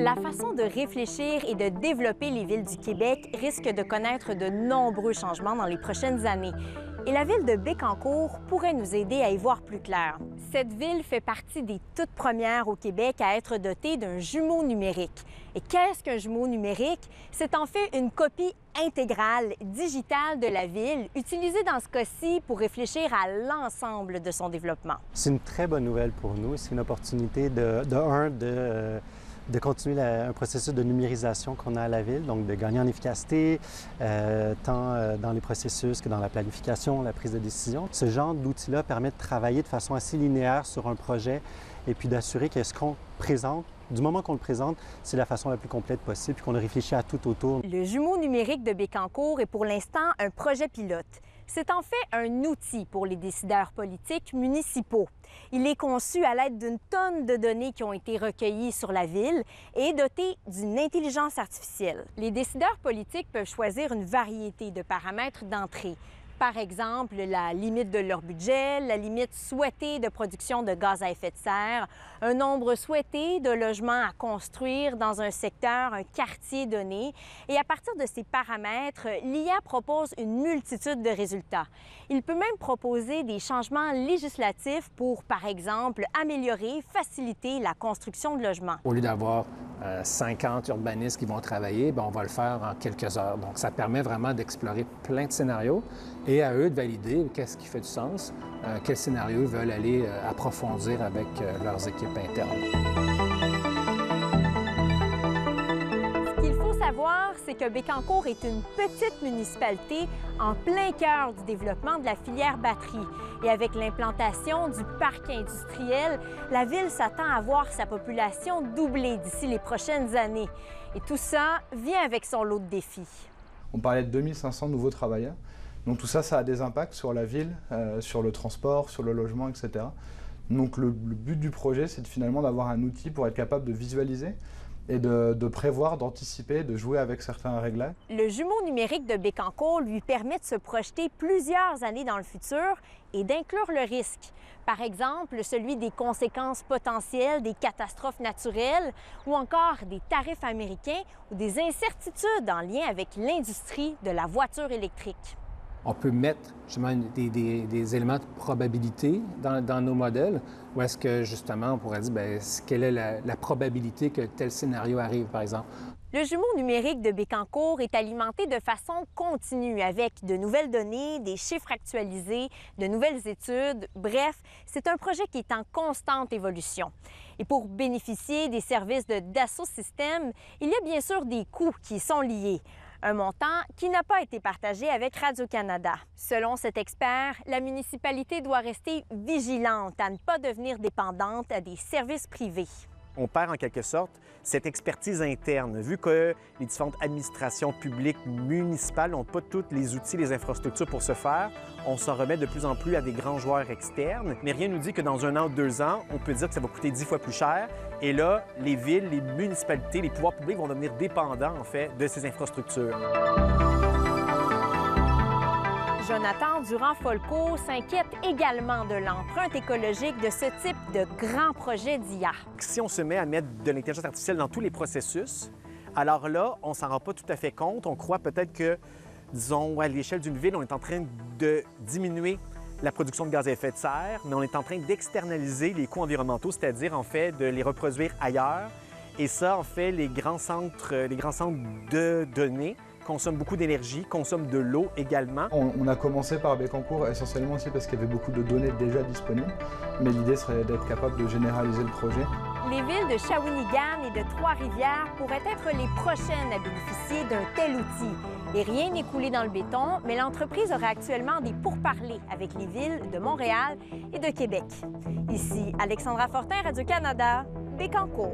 La façon de réfléchir et de développer les villes du Québec risque de connaître de nombreux changements dans les prochaines années. Et la ville de Bécancour pourrait nous aider à y voir plus clair. Cette ville fait partie des toutes premières au Québec à être dotée d'un jumeau numérique. Et qu'est-ce qu'un jumeau numérique? C'est en fait une copie intégrale, digitale de la ville, utilisée dans ce cas-ci pour réfléchir à l'ensemble de son développement. C'est une très bonne nouvelle pour nous. C'est une opportunité de continuer un processus de numérisation qu'on a à la ville, donc de gagner en efficacité, tant dans les processus que dans la planification, la prise de décision. Ce genre d'outil-là permet de travailler de façon assez linéaire sur un projet et puis d'assurer que ce qu'on présente, du moment qu'on le présente, c'est la façon la plus complète possible puis qu'on a réfléchi à tout autour. Le jumeau numérique de Bécancour est pour l'instant un projet pilote. C'est en fait un outil pour les décideurs politiques municipaux. Il est conçu à l'aide d'une tonne de données qui ont été recueillies sur la ville et est doté d'une intelligence artificielle. Les décideurs politiques peuvent choisir une variété de paramètres d'entrée. Par exemple, la limite de leur budget, la limite souhaitée de production de gaz à effet de serre, un nombre souhaité de logements à construire dans un secteur, un quartier donné. Et à partir de ces paramètres, l'IA propose une multitude de résultats. Il peut même proposer des changements législatifs pour, par exemple, améliorer, faciliter la construction de logements. Au lieu d'avoir 50 urbanistes qui vont travailler, on va le faire en quelques heures. Donc, ça permet vraiment d'explorer plein de scénarios et à eux de valider qu'est-ce qui fait du sens, quels scénarios ils veulent aller approfondir avec leurs équipes internes. Ce qu'il faut savoir, c'est que Bécancour est une petite municipalité en plein cœur du développement de la filière batterie. Et avec l'implantation du parc industriel, la ville s'attend à voir sa population doubler d'ici les prochaines années. Et tout ça vient avec son lot de défis. On parlait de 2500 nouveaux travailleurs. Donc tout ça, ça a des impacts sur la ville, sur le transport, sur le logement, etc. Donc le but du projet, c'est finalement d'avoir un outil pour être capable de visualiser et de prévoir, d'anticiper, de jouer avec certains réglages. Le jumeau numérique de Bécancour lui permet de se projeter plusieurs années dans le futur et d'inclure le risque. Par exemple, celui des conséquences potentielles des catastrophes naturelles ou encore des tarifs américains ou des incertitudes en lien avec l'industrie de la voiture électrique. On peut mettre justement des éléments de probabilité dans nos modèles, ou est-ce que justement on pourrait dire quelle est la probabilité que tel scénario arrive, par exemple. Le jumeau numérique de Bécancour est alimenté de façon continue avec de nouvelles données, des chiffres actualisés, de nouvelles études. Bref, c'est un projet qui est en constante évolution. Et pour bénéficier des services de Dassault Systèmes, il y a bien sûr des coûts qui y sont liés. Un montant qui n'a pas été partagé avec Radio-Canada. Selon cet expert, la municipalité doit rester vigilante à ne pas devenir dépendante à des services privés. On perd en quelque sorte cette expertise interne. Vu que les différentes administrations publiques municipales n'ont pas tous les outils, les infrastructures pour ce faire, on s'en remet de plus en plus à des grands joueurs externes. Mais rien ne nous dit que dans 1 an ou 2 ans, on peut dire que ça va coûter 10 fois plus cher. Et là, les villes, les municipalités, les pouvoirs publics vont devenir dépendants, en fait, de ces infrastructures. Jonathan Durand-Folco s'inquiète également de l'empreinte écologique de ce type de grand projet d'IA. Si on se met à mettre de l'intelligence artificielle dans tous les processus, alors là, on ne s'en rend pas tout à fait compte. On croit peut-être que, disons, à l'échelle d'une ville, on est en train de diminuer la production de gaz à effet de serre, mais on est en train d'externaliser les coûts environnementaux, c'est-à-dire, en fait, de les reproduire ailleurs. Et ça, en fait, les grands centres de données consomment beaucoup d'énergie, consomment de l'eau également. On a commencé par Bécancour essentiellement aussi parce qu'il y avait beaucoup de données déjà disponibles, mais l'idée serait d'être capable de généraliser le projet. Les villes de Shawinigan et de Trois-Rivières pourraient être les prochaines à bénéficier d'un tel outil. Et rien n'est coulé dans le béton, mais l'entreprise aurait actuellement des pourparlers avec les villes de Montréal et de Québec. Ici Alexandra Fortin, Radio-Canada, Bécancour.